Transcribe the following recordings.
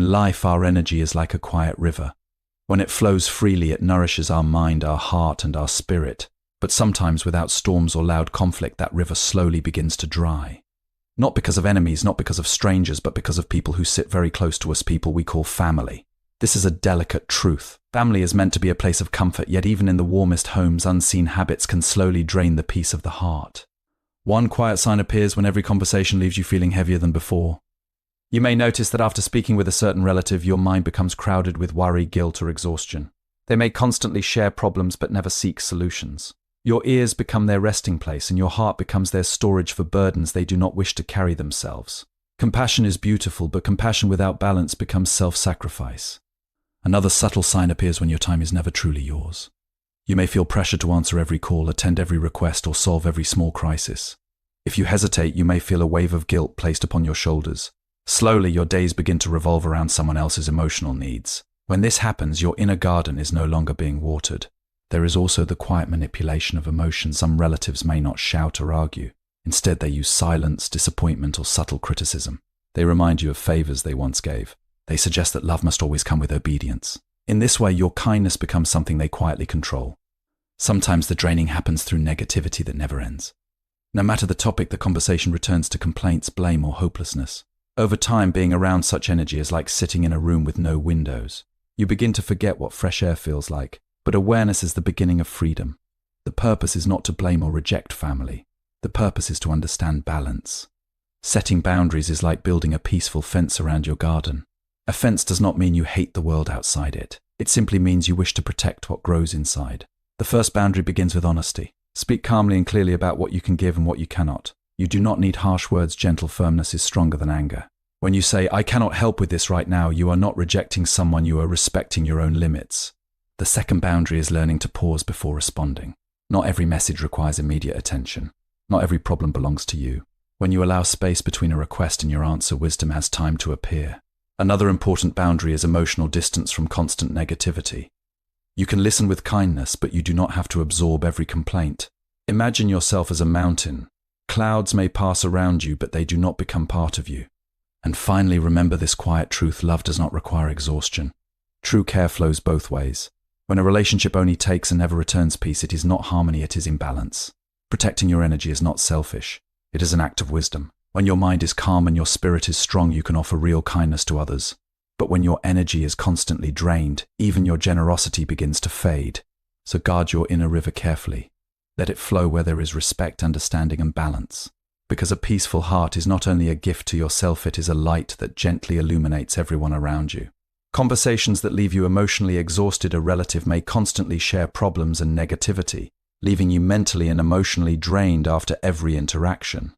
In life, our energy is like a quiet river. When it flows freely, it nourishes our mind, our heart, and our spirit. But sometimes, without storms or loud conflict, that river slowly begins to dry. Not because of enemies, not because of strangers, but because of people who sit very close to us, people we call family. This is a delicate truth. Family is meant to be a place of comfort, yet even in the warmest homes, unseen habits can slowly drain the peace of the heart. One quiet sign appears when every conversation leaves you feeling heavier than before. You may notice that after speaking with a certain relative, your mind becomes crowded with worry, guilt, or exhaustion. They may constantly share problems but never seek solutions. Your ears become their resting place, and your heart becomes their storage for burdens they do not wish to carry themselves. Compassion is beautiful, but compassion without balance becomes self-sacrifice. Another subtle sign appears when your time is never truly yours. You may feel pressure to answer every call, attend every request, or solve every small crisis. If you hesitate, you may feel a wave of guilt placed upon your shoulders. Slowly, your days begin to revolve around someone else's emotional needs. When this happens, your inner garden is no longer being watered. There is also the quiet manipulation of emotion. Some relatives may not shout or argue. Instead, they use silence, disappointment, or subtle criticism. They remind you of favors they once gave. They suggest that love must always come with obedience. In this way, your kindness becomes something they quietly control. Sometimes the draining happens through negativity that never ends. No matter the topic, the conversation returns to complaints, blame, or hopelessness. Over time, being around such energy is like sitting in a room with no windows. You begin to forget what fresh air feels like, but awareness is the beginning of freedom. The purpose is not to blame or reject family. The purpose is to understand balance. Setting boundaries is like building a peaceful fence around your garden. A fence does not mean you hate the world outside it. It simply means you wish to protect what grows inside. The first boundary begins with honesty. Speak calmly and clearly about what you can give and what you cannot. You do not need harsh words. Gentle firmness is stronger than anger. When you say, "I cannot help with this right now," you are not rejecting someone, you are respecting your own limits. The second boundary is learning to pause before responding. Not every message requires immediate attention. Not every problem belongs to you. When you allow space between a request and your answer, wisdom has time to appear. Another important boundary is emotional distance from constant negativity. You can listen with kindness, but you do not have to absorb every complaint. Imagine yourself as a mountain. Clouds may pass around you, but they do not become part of you. And finally, remember this quiet truth: love does not require exhaustion. True care flows both ways. When a relationship only takes and never returns peace, it is not harmony, it is imbalance. Protecting your energy is not selfish. It is an act of wisdom. When your mind is calm and your spirit is strong, you can offer real kindness to others. But when your energy is constantly drained, even your generosity begins to fade. So guard your inner river carefully. Let it flow where there is respect, understanding, and balance. Because a peaceful heart is not only a gift to yourself, it is a light that gently illuminates everyone around you. Conversations that leave you emotionally exhausted. A relative may constantly share problems and negativity, leaving you mentally and emotionally drained after every interaction.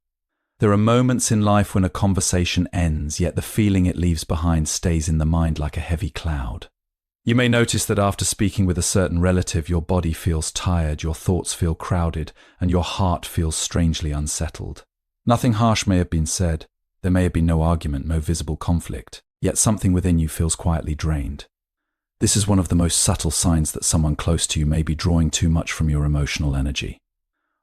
There are moments in life when a conversation ends, yet the feeling it leaves behind stays in the mind like a heavy cloud. You may notice that after speaking with a certain relative, your body feels tired, your thoughts feel crowded, and your heart feels strangely unsettled. Nothing harsh may have been said. There may have been no argument, no visible conflict, yet something within you feels quietly drained. This is one of the most subtle signs that someone close to you may be drawing too much from your emotional energy.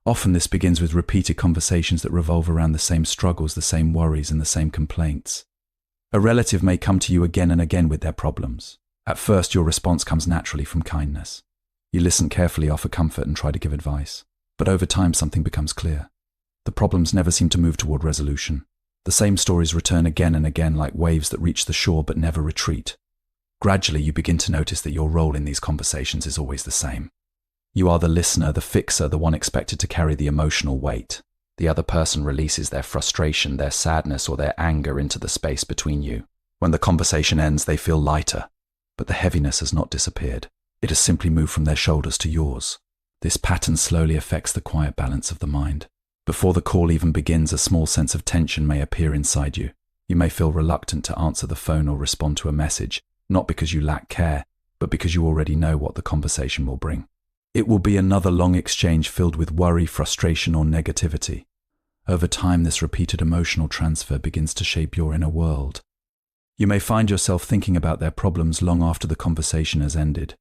Often this begins with repeated conversations that revolve around the same struggles, the same worries, and the same complaints. A relative may come to you again and again with their problems. At first, your response comes naturally from kindness. You listen carefully, offer comfort, and try to give advice. But over time, something becomes clear. The problems never seem to move toward resolution. The same stories return again and again like waves that reach the shore but never retreat. Gradually, you begin to notice that your role in these conversations is always the same. You are the listener, the fixer, the one expected to carry the emotional weight. The other person releases their frustration, their sadness, or their anger into the space between you. When the conversation ends, they feel lighter, but the heaviness has not disappeared. It has simply moved from their shoulders to yours. This pattern slowly affects the quiet balance of the mind. Before the call even begins, a small sense of tension may appear inside you. You may feel reluctant to answer the phone or respond to a message, not because you lack care, but because you already know what the conversation will bring. It will be another long exchange filled with worry, frustration, or negativity. Over time, this repeated emotional transfer begins to shape your inner world. You may find yourself thinking about their problems long after the conversation has ended.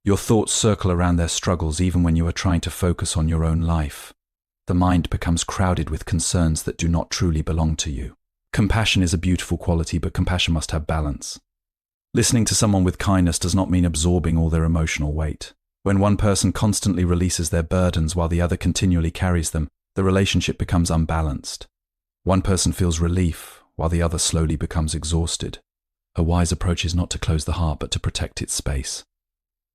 Your thoughts circle around their struggles even when you are trying to focus on your own life. The mind becomes crowded with concerns that do not truly belong to you. Compassion is a beautiful quality, but compassion must have balance. Listening to someone with kindness does not mean absorbing all their emotional weight. When one person constantly releases their burdens while the other continually carries them, the relationship becomes unbalanced. One person feels relief while the other slowly becomes exhausted. A wise approach is not to close the heart but to protect its space.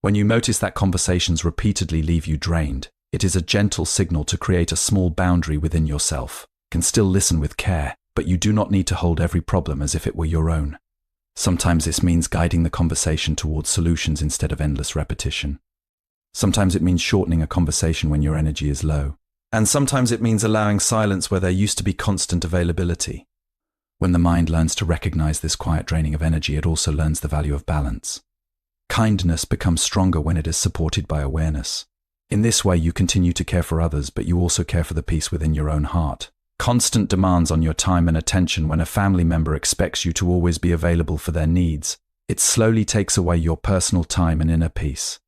When you notice that conversations repeatedly leave you drained, it is a gentle signal to create a small boundary within yourself. You can still listen with care, but you do not need to hold every problem as if it were your own. Sometimes this means guiding the conversation towards solutions instead of endless repetition. Sometimes it means shortening a conversation when your energy is low. And sometimes it means allowing silence where there used to be constant availability. When the mind learns to recognize this quiet draining of energy, it also learns the value of balance. Kindness becomes stronger when it is supported by awareness. In this way, you continue to care for others, but you also care for the peace within your own heart. Constant demands on your time and attention when a family member expects you to always be available for their needs. It slowly takes away your personal time and inner peace.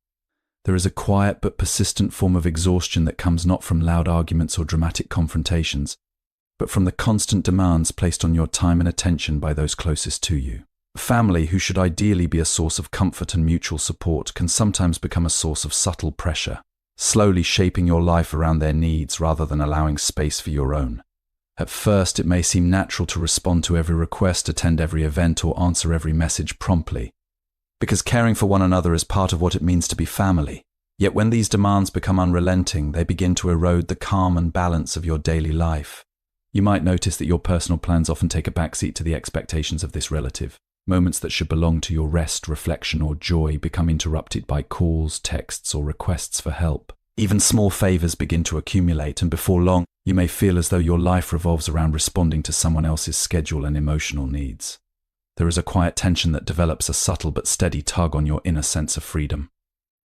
There is a quiet but persistent form of exhaustion that comes not from loud arguments or dramatic confrontations, but from the constant demands placed on your time and attention by those closest to you. Family, who should ideally be a source of comfort and mutual support, can sometimes become a source of subtle pressure, slowly shaping your life around their needs rather than allowing space for your own. At first, it may seem natural to respond to every request, attend every event, or answer every message promptly, because caring for one another is part of what it means to be family. Yet when these demands become unrelenting, they begin to erode the calm and balance of your daily life. You might notice that your personal plans often take a backseat to the expectations of this relative. Moments that should belong to your rest, reflection, or joy become interrupted by calls, texts, or requests for help. Even small favors begin to accumulate, and before long, you may feel as though your life revolves around responding to someone else's schedule and emotional needs. There is a quiet tension that develops, a subtle but steady tug on your inner sense of freedom,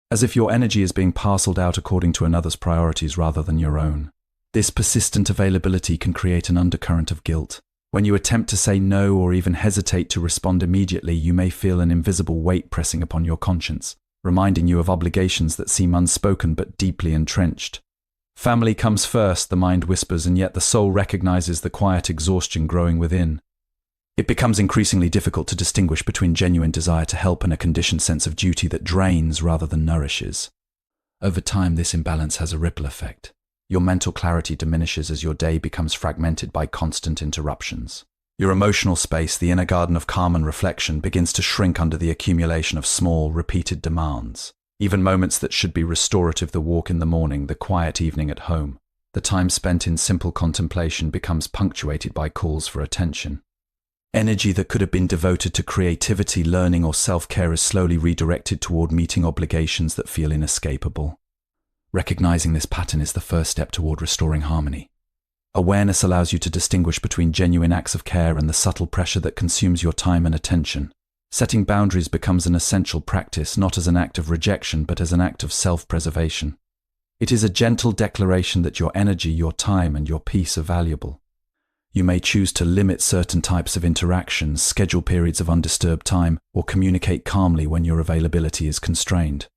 as if your energy is being parceled out according to another's priorities rather than your own. This persistent availability can create an undercurrent of guilt. When you attempt to say no or even hesitate to respond immediately, you may feel an invisible weight pressing upon your conscience, reminding you of obligations that seem unspoken but deeply entrenched. Family comes first, the mind whispers, and yet the soul recognizes the quiet exhaustion growing within. It becomes increasingly difficult to distinguish between genuine desire to help and a conditioned sense of duty that drains rather than nourishes. Over time, this imbalance has a ripple effect. Your mental clarity diminishes as your day becomes fragmented by constant interruptions. Your emotional space, the inner garden of calm and reflection, begins to shrink under the accumulation of small, repeated demands. Even moments that should be restorative, the walk in the morning, the quiet evening at home, the time spent in simple contemplation, becomes punctuated by calls for attention. Energy that could have been devoted to creativity, learning, or self-care is slowly redirected toward meeting obligations that feel inescapable. Recognizing this pattern is the first step toward restoring harmony. Awareness allows you to distinguish between genuine acts of care and the subtle pressure that consumes your time and attention. Setting boundaries becomes an essential practice, not as an act of rejection, but as an act of self-preservation. It is a gentle declaration that your energy, your time, and your peace are valuable. You may choose to limit certain types of interactions, schedule periods of undisturbed time, or communicate calmly when your availability is constrained.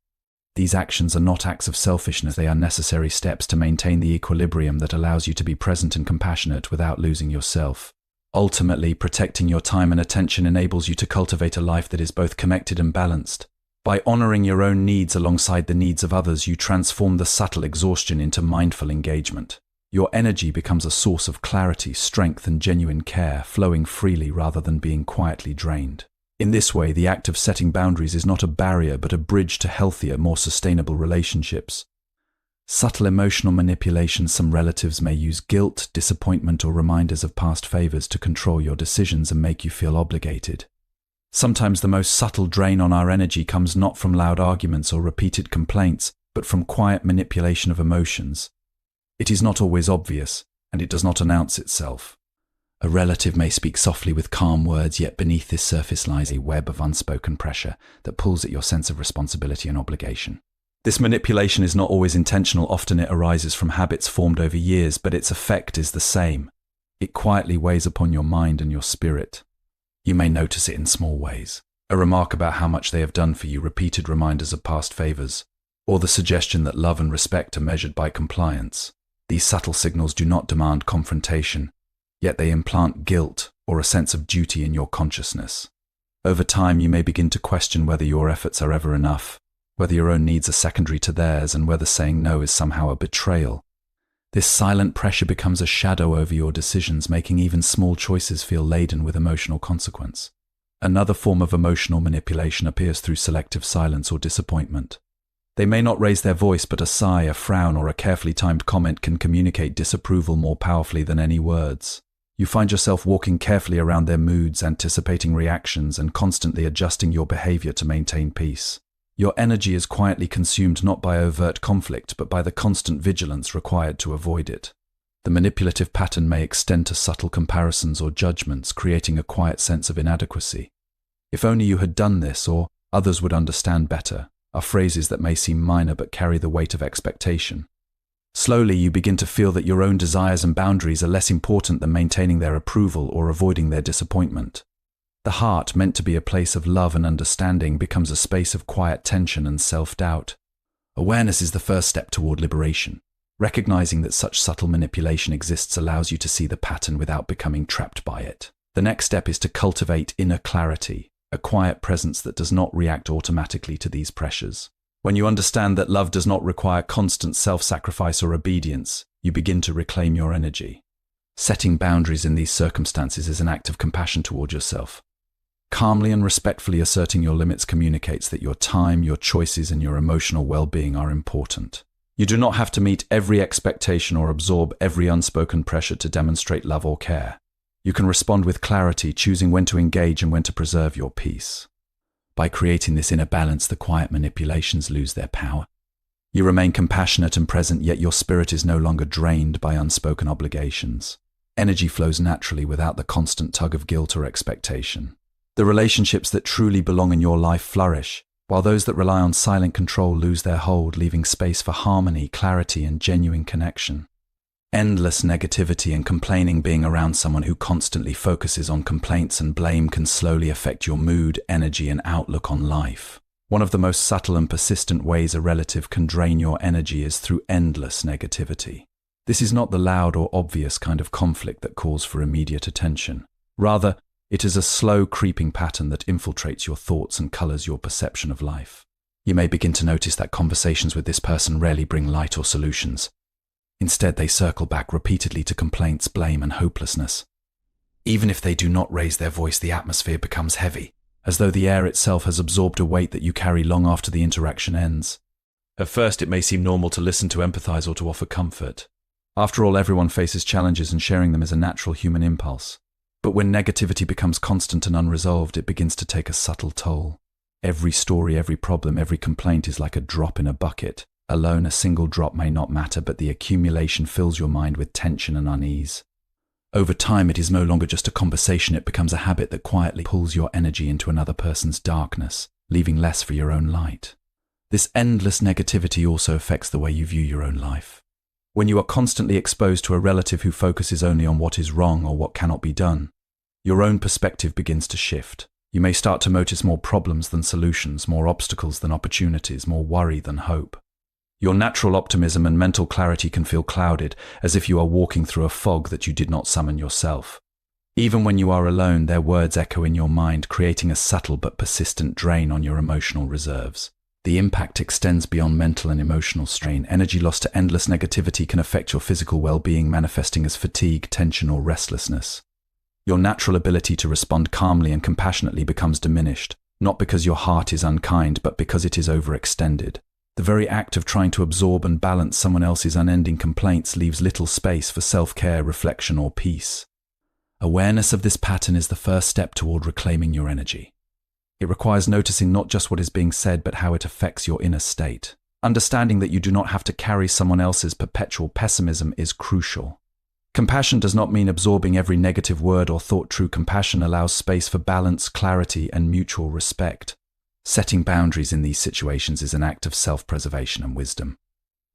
These actions are not acts of selfishness, they are necessary steps to maintain the equilibrium that allows you to be present and compassionate without losing yourself. Ultimately, protecting your time and attention enables you to cultivate a life that is both connected and balanced. By honoring your own needs alongside the needs of others, you transform the subtle exhaustion into mindful engagement. Your energy becomes a source of clarity, strength, and genuine care, flowing freely rather than being quietly drained. In this way, the act of setting boundaries is not a barrier but a bridge to healthier, more sustainable relationships. Subtle emotional manipulation. Some relatives may use guilt, disappointment, or reminders of past favors to control your decisions and make you feel obligated. Sometimes the most subtle drain on our energy comes not from loud arguments or repeated complaints, but from quiet manipulation of emotions. It is not always obvious, and it does not announce itself. A relative may speak softly with calm words, yet beneath this surface lies a web of unspoken pressure that pulls at your sense of responsibility and obligation. This manipulation is not always intentional. Often it arises from habits formed over years, but its effect is the same. It quietly weighs upon your mind and your spirit. You may notice it in small ways. A remark about how much they have done for you, repeated reminders of past favors, or the suggestion that love and respect are measured by compliance. These subtle signals do not demand confrontation, yet they implant guilt or a sense of duty in your consciousness. Over time, you may begin to question whether your efforts are ever enough, whether your own needs are secondary to theirs, and whether saying no is somehow a betrayal. This silent pressure becomes a shadow over your decisions, making even small choices feel laden with emotional consequence. Another form of emotional manipulation appears through selective silence or disappointment. They may not raise their voice, but a sigh, a frown, or a carefully timed comment can communicate disapproval more powerfully than any words. You find yourself walking carefully around their moods, anticipating reactions, and constantly adjusting your behavior to maintain peace. Your energy is quietly consumed not by overt conflict, but by the constant vigilance required to avoid it. The manipulative pattern may extend to subtle comparisons or judgments, creating a quiet sense of inadequacy. "If only you had done this," or "others would understand better," are phrases that may seem minor but carry the weight of expectation. Slowly, you begin to feel that your own desires and boundaries are less important than maintaining their approval or avoiding their disappointment. The heart, meant to be a place of love and understanding, becomes a space of quiet tension and self-doubt. Awareness is the first step toward liberation. Recognizing that such subtle manipulation exists allows you to see the pattern without becoming trapped by it. The next step is to cultivate inner clarity, a quiet presence that does not react automatically to these pressures. When you understand that love does not require constant self-sacrifice or obedience, you begin to reclaim your energy. Setting boundaries in these circumstances is an act of compassion toward yourself. Calmly and respectfully asserting your limits communicates that your time, your choices, and your emotional well-being are important. You do not have to meet every expectation or absorb every unspoken pressure to demonstrate love or care. You can respond with clarity, choosing when to engage and when to preserve your peace. By creating this inner balance, the quiet manipulations lose their power. You remain compassionate and present, yet your spirit is no longer drained by unspoken obligations. Energy flows naturally without the constant tug of guilt or expectation. The relationships that truly belong in your life flourish, while those that rely on silent control lose their hold, leaving space for harmony, clarity, and genuine connection. Endless negativity and complaining. Being around someone who constantly focuses on complaints and blame can slowly affect your mood, energy, and outlook on life. One of the most subtle and persistent ways a relative can drain your energy is through endless negativity. This is not the loud or obvious kind of conflict that calls for immediate attention. Rather, it is a slow, creeping pattern that infiltrates your thoughts and colors your perception of life. You may begin to notice that conversations with this person rarely bring light or solutions. Instead, they circle back repeatedly to complaints, blame, and hopelessness. Even if they do not raise their voice, the atmosphere becomes heavy, as though the air itself has absorbed a weight that you carry long after the interaction ends. At first, it may seem normal to listen, to empathize, or to offer comfort. After all, everyone faces challenges, and sharing them is a natural human impulse. But when negativity becomes constant and unresolved, it begins to take a subtle toll. Every story, every problem, every complaint is like a drop in a bucket. Alone, a single drop may not matter, but the accumulation fills your mind with tension and unease. Over time, it is no longer just a conversation, it becomes a habit that quietly pulls your energy into another person's darkness, leaving less for your own light. This endless negativity also affects the way you view your own life. When you are constantly exposed to a relative who focuses only on what is wrong or what cannot be done, your own perspective begins to shift. You may start to notice more problems than solutions, more obstacles than opportunities, more worry than hope. Your natural optimism and mental clarity can feel clouded, as if you are walking through a fog that you did not summon yourself. Even when you are alone, their words echo in your mind, creating a subtle but persistent drain on your emotional reserves. The impact extends beyond mental and emotional strain. Energy lost to endless negativity can affect your physical well-being, manifesting as fatigue, tension, or restlessness. Your natural ability to respond calmly and compassionately becomes diminished, not because your heart is unkind, but because it is overextended. The very act of trying to absorb and balance someone else's unending complaints leaves little space for self-care, reflection, or peace. Awareness of this pattern is the first step toward reclaiming your energy. It requires noticing not just what is being said, but how it affects your inner state. Understanding that you do not have to carry someone else's perpetual pessimism is crucial. Compassion does not mean absorbing every negative word or thought. True compassion allows space for balance, clarity, and mutual respect. Setting boundaries in these situations is an act of self-preservation and wisdom.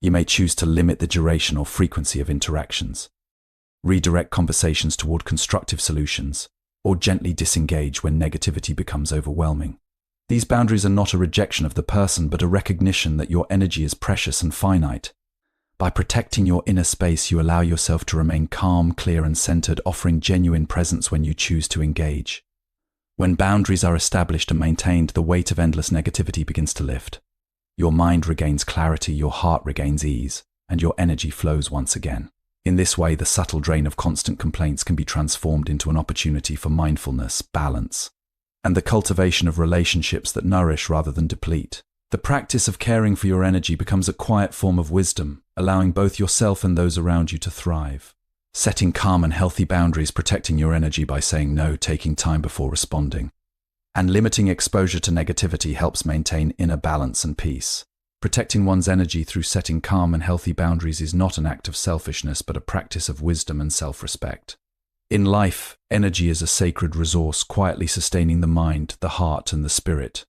You may choose to limit the duration or frequency of interactions, redirect conversations toward constructive solutions, or gently disengage when negativity becomes overwhelming. These boundaries are not a rejection of the person, but a recognition that your energy is precious and finite. By protecting your inner space, you allow yourself to remain calm, clear, and centered, offering genuine presence when you choose to engage. When boundaries are established and maintained, the weight of endless negativity begins to lift. Your mind regains clarity, your heart regains ease, and your energy flows once again. In this way, the subtle drain of constant complaints can be transformed into an opportunity for mindfulness, balance, and the cultivation of relationships that nourish rather than deplete. The practice of caring for your energy becomes a quiet form of wisdom, allowing both yourself and those around you to thrive. Setting calm and healthy boundaries, protecting your energy by saying no, taking time before responding, and limiting exposure to negativity helps maintain inner balance and peace. Protecting one's energy through setting calm and healthy boundaries is not an act of selfishness, but a practice of wisdom and self-respect. In life, energy is a sacred resource, quietly sustaining the mind, the heart, and the spirit.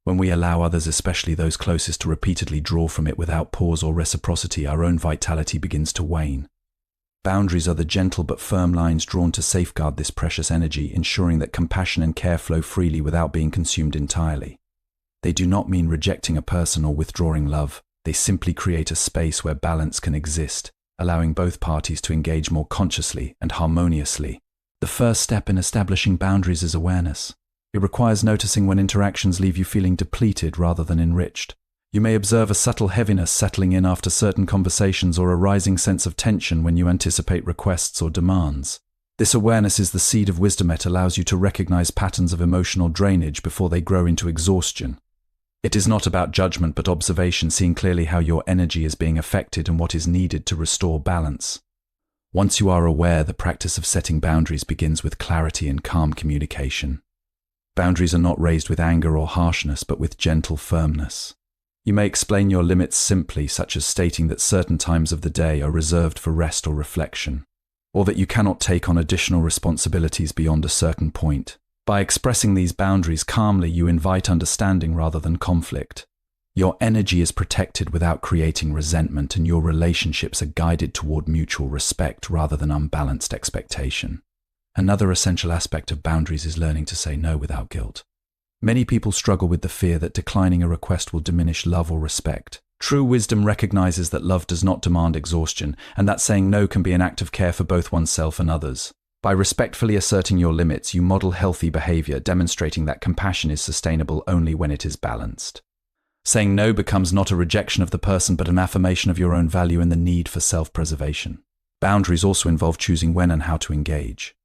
When we allow others, especially those closest, to repeatedly draw from it without pause or reciprocity, our own vitality begins to wane. Boundaries are the gentle but firm lines drawn to safeguard this precious energy, ensuring that compassion and care flow freely without being consumed entirely. They do not mean rejecting a person or withdrawing love. They simply create a space where balance can exist, allowing both parties to engage more consciously and harmoniously. The first step in establishing boundaries is awareness. It requires noticing when interactions leave you feeling depleted rather than enriched. You may observe a subtle heaviness settling in after certain conversations or a rising sense of tension when you anticipate requests or demands. This awareness is the seed of wisdom. It allows you to recognize patterns of emotional drainage before they grow into exhaustion. It is not about judgment but observation, seeing clearly how your energy is being affected and what is needed to restore balance. Once you are aware, the practice of setting boundaries begins with clarity and calm communication. Boundaries are not raised with anger or harshness, but with gentle firmness. You may explain your limits simply, such as stating that certain times of the day are reserved for rest or reflection, or that you cannot take on additional responsibilities beyond a certain point. By expressing these boundaries calmly, you invite understanding rather than conflict. Your energy is protected without creating resentment, and your relationships are guided toward mutual respect rather than unbalanced expectation. Another essential aspect of boundaries is learning to say no without guilt. Many people struggle with the fear that declining a request will diminish love or respect. True wisdom recognizes that love does not demand exhaustion, and that saying no can be an act of care for both oneself and others. By respectfully asserting your limits, you model healthy behavior, demonstrating that compassion is sustainable only when it is balanced. Saying no becomes not a rejection of the person, but an affirmation of your own value and the need for self-preservation. Boundaries also involve choosing when and how to engage.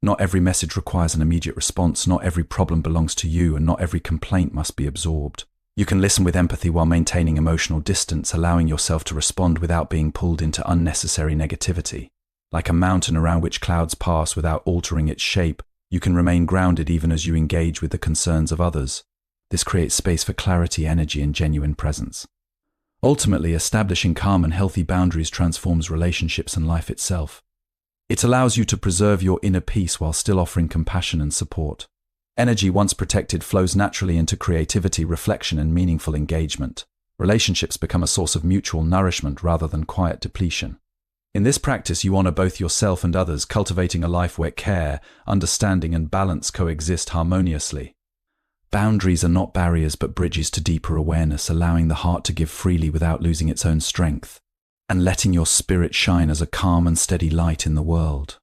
Not every message requires an immediate response, not every problem belongs to you, and not every complaint must be absorbed. You can listen with empathy while maintaining emotional distance, allowing yourself to respond without being pulled into unnecessary negativity. Like a mountain around which clouds pass without altering its shape, you can remain grounded even as you engage with the concerns of others. This creates space for clarity, energy, and genuine presence. Ultimately, establishing calm and healthy boundaries transforms relationships and life itself. It allows you to preserve your inner peace while still offering compassion and support. Energy, once protected, flows naturally into creativity, reflection, and meaningful engagement. Relationships become a source of mutual nourishment rather than quiet depletion. In this practice, you honor both yourself and others, cultivating a life where care, understanding, and balance coexist harmoniously. Boundaries are not barriers but bridges to deeper awareness, allowing the heart to give freely without losing its own strength, and letting your spirit shine as a calm and steady light in the world.